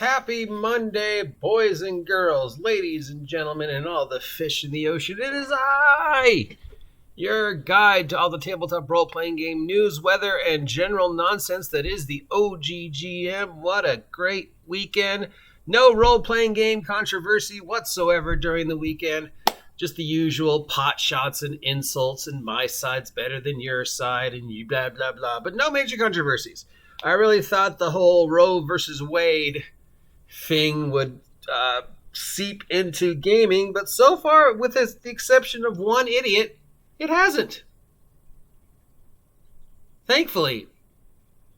Happy Monday, boys and girls, ladies and gentlemen, and all the fish in the ocean. It is I, your guide to all the tabletop role-playing game news, weather, and general nonsense that is the OGGM. What a great weekend. No role-playing game controversy whatsoever during the weekend. Just the usual pot shots and insults, and my side's better than your side, and you blah, blah, blah. But no major controversies. I really thought the whole Roe versus Wade thing would seep into gaming, but so far, with the exception of one idiot, it hasn't. Thankfully.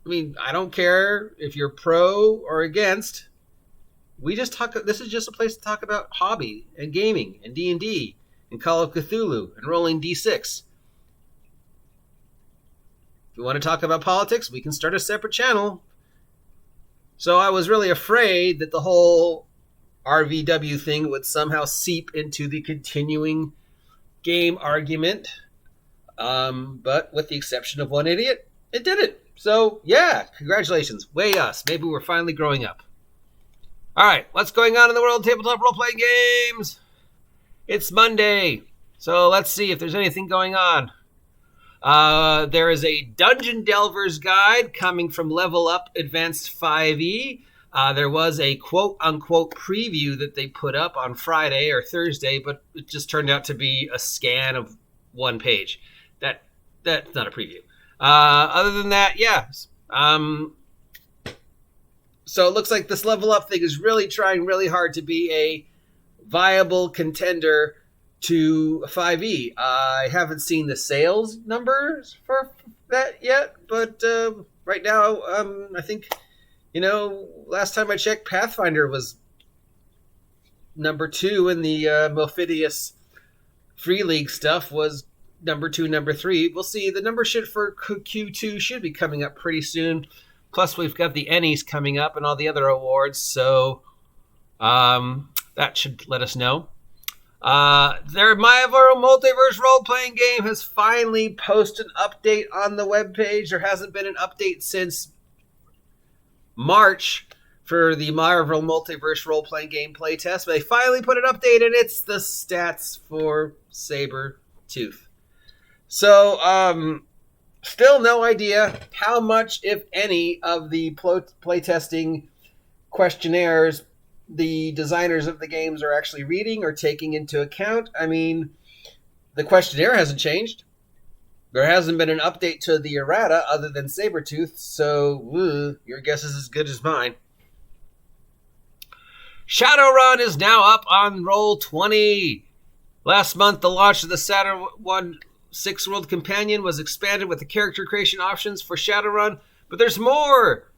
I mean, I don't care if you're pro or against. This is just a place to talk about hobby and gaming and D&D and Call of Cthulhu and rolling D6. If you want to talk about politics, we can start a separate channel. So I was really afraid that the whole RVW thing would somehow seep into the continuing game argument. But with the exception of one idiot, it did it. So yeah, congratulations. Way us. Maybe we're finally growing up. All right, what's going on in the world of tabletop role-playing games? It's Monday, so let's see if there's anything going on. There is a Dungeon Delver's Guide coming from Level Up Advanced 5e. There was a quote-unquote preview that they put up on Friday or Thursday, but it just turned out to be a scan of one page. That's not a preview. Other than that, yeah. So it looks like this Level Up thing is really trying really hard to be a viable contender to 5e. I haven't seen the sales numbers for that yet, but right now, I think, last time I checked, Pathfinder was number 2, and the Mophidius Free League stuff was number 2, number 3. We'll see. The number for Q2 should be coming up pretty soon. Plus, we've got the Ennies coming up and all the other awards, so that should let us know. Their Marvel Multiverse role-playing game has finally posted an update on the webpage. There hasn't been an update since March for the Marvel Multiverse role-playing game playtest, but they finally put an update, and it's the stats for Sabretooth. So, still no idea how much, if any, of the playtesting questionnaires the designers of the games are actually reading or taking into account. I mean, the questionnaire hasn't changed. There hasn't been an update to the errata other than Sabretooth, so your guess is as good as mine. Shadowrun is now up on Roll20. Last month, the launch of the Saturn 1 6 World Companion was expanded with the character creation options for Shadowrun, but there's more!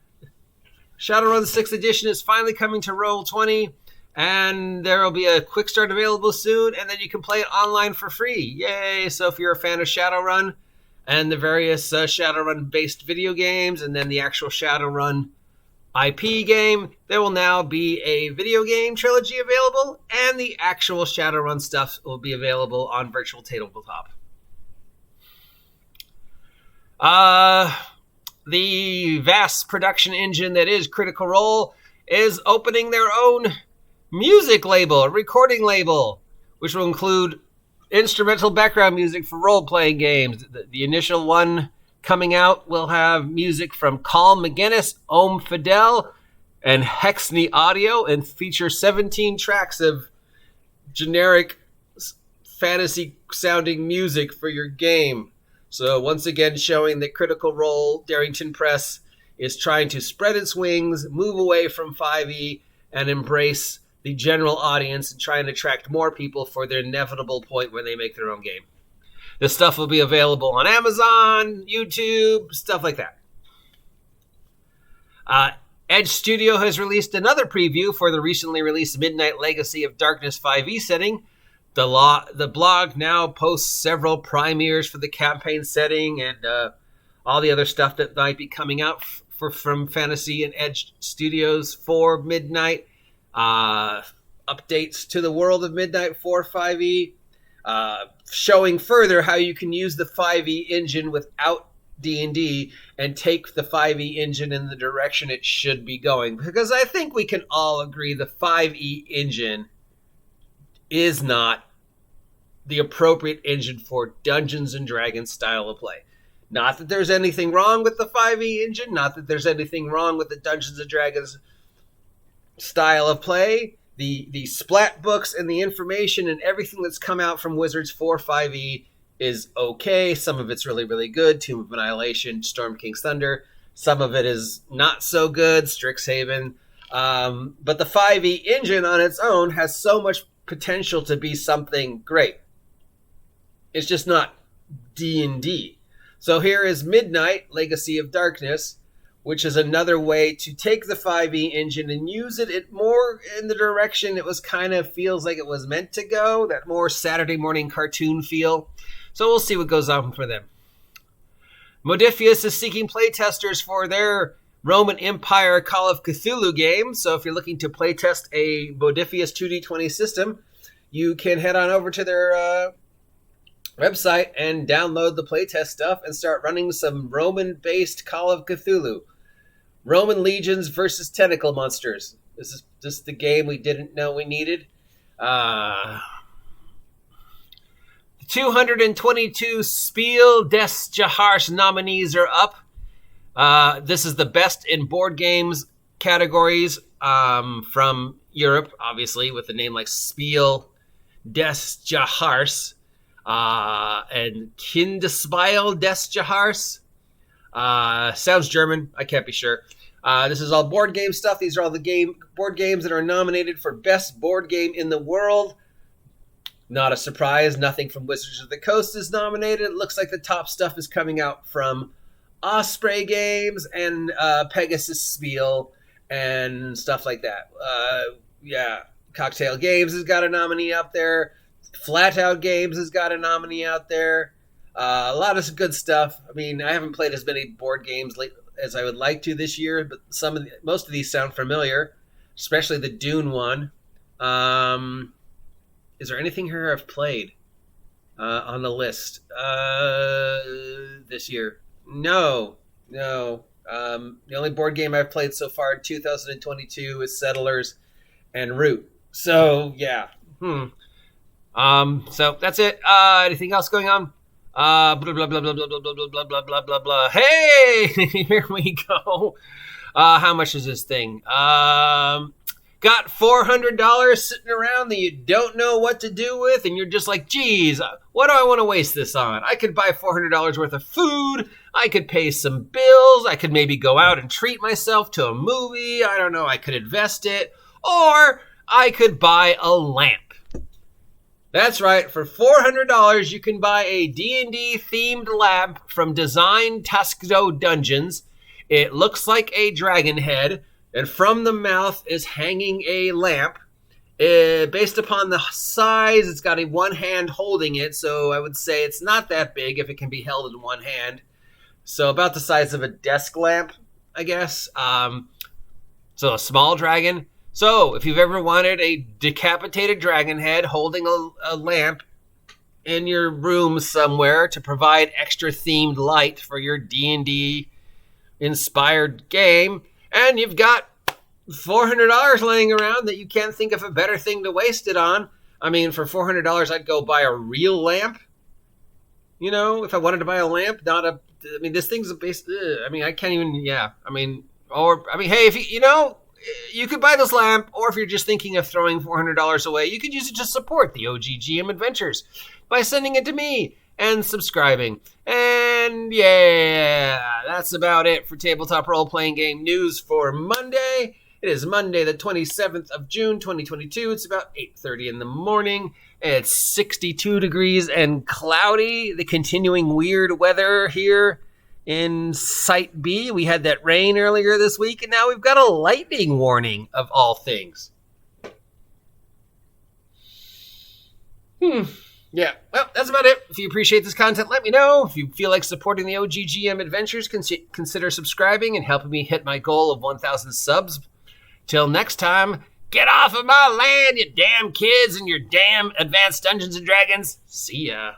Shadowrun 6th edition is finally coming to Roll20, and there will be a quick start available soon, and then you can play it online for free. Yay! So if you're a fan of Shadowrun and the various Shadowrun-based video games, and then the actual Shadowrun IP game, there will now be a video game trilogy available, and the actual Shadowrun stuff will be available on Virtual Tabletop. The vast production engine that is Critical Role is opening their own music label, a recording label, which will include instrumental background music for role-playing games. The initial one coming out will have music from Colm McGinnis, Om Fidel, and Hexney Audio, and feature 17 tracks of generic fantasy-sounding music for your game. So once again, showing that Critical Role Darrington Press is trying to spread its wings, move away from 5e, and embrace the general audience and try and attract more people for their inevitable point where they make their own game. This stuff will be available on Amazon, YouTube, stuff like that. Edge Studio has released another preview for the recently released Midnight Legacy of Darkness 5e setting. The blog now posts several premieres for the campaign setting and all the other stuff that might be coming out from Fantasy and Edge Studios for Midnight. Updates to the world of Midnight for 5e. Showing further how you can use the 5e engine without D&D and take the 5e engine in the direction it should be going. Because I think we can all agree the 5e engine is not the appropriate engine for Dungeons and Dragons style of play. Not that there's anything wrong with the 5e engine, not that there's anything wrong with the Dungeons and Dragons style of play. The splat books and the information and everything that's come out from Wizards for 5e is okay. Some of it's really, really good. Tomb of Annihilation, Storm King's Thunder. Some of it is not so good, Strixhaven. But the 5e engine on its own has so much potential to be something great. It's just not D&D. So here is Midnight, Legacy of Darkness, which is another way to take the 5e engine and use it more in the direction it was kind of feels like it was meant to go, that more Saturday morning cartoon feel. So we'll see what goes on for them. Modiphius is seeking playtesters for their Roman Empire Call of Cthulhu game. So if you're looking to playtest a Modiphius 2D20 system, you can head on over to their website and download the playtest stuff and start running some Roman-based Call of Cthulhu. Roman legions versus tentacle monsters. This is just the game we didn't know we needed. 222 Spiel des Jahres nominees are up. This is the best in board games categories from Europe, obviously, with a name like Spiel des Jahres and Kindespiel des Jahres. Sounds German. I can't be sure. This is all board game stuff. These are all the board games that are nominated for best board game in the world. Not a surprise. Nothing from Wizards of the Coast is nominated. It looks like the top stuff is coming out from Osprey Games and Pegasus Spiel and stuff like that. Cocktail Games has got a nominee out there. Flat Out Games has got a nominee out there. A lot of good stuff. I mean, I haven't played as many board games as I would like to this year, but most of these sound familiar, especially the Dune one. Is there anything here I've played on the list this year? No. The only board game I've played so far in 2022 is Settlers and Root. So, yeah. So that's it. Anything else going on? Blah, blah, blah, blah, blah, blah, blah, blah, blah, blah, blah, blah, blah. Hey, here we go. How much is this thing? Got $400 sitting around that you don't know what to do with, and you're just like, geez, what do I want to waste this on? I could buy $400 worth of food. I could pay some bills. I could maybe go out and treat myself to a movie. I don't know. I could invest it. Or I could buy a lamp. That's right. For $400, you can buy a D&D themed lamp from Design Tasco Dungeons. It looks like a dragon head, and from the mouth is hanging a lamp. Based upon the size, it's got one hand holding it, so I would say it's not that big if it can be held in one hand. So about the size of a desk lamp, I guess. So a small dragon. So, if you've ever wanted a decapitated dragon head holding a lamp in your room somewhere to provide extra themed light for your D&D inspired game, and you've got $400 laying around that you can't think of a better thing to waste it on. I mean, for $400, I'd go buy a real lamp. You know, if I wanted to buy a lamp, this thing's a base. I can't even, hey, if you could buy this lamp, or if you're just thinking of throwing $400 away, you could use it to support the OGGM adventures by sending it to me and subscribing. And yeah, that's about it for Tabletop Role-Playing Game News for Monday. It is Monday, the 27th of June, 2022. It's about 8:30 in the morning. It's 62 degrees and cloudy. The continuing weird weather here in Site B. We had that rain earlier this week, and now we've got a lightning warning, of all things. Yeah, well, that's about it. If you appreciate this content, let me know. If you feel like supporting the OGGM adventures, consider subscribing and helping me hit my goal of 1,000 subs. Till next time, get off of my land, you damn kids and your damn Advanced Dungeons & Dragons. See ya.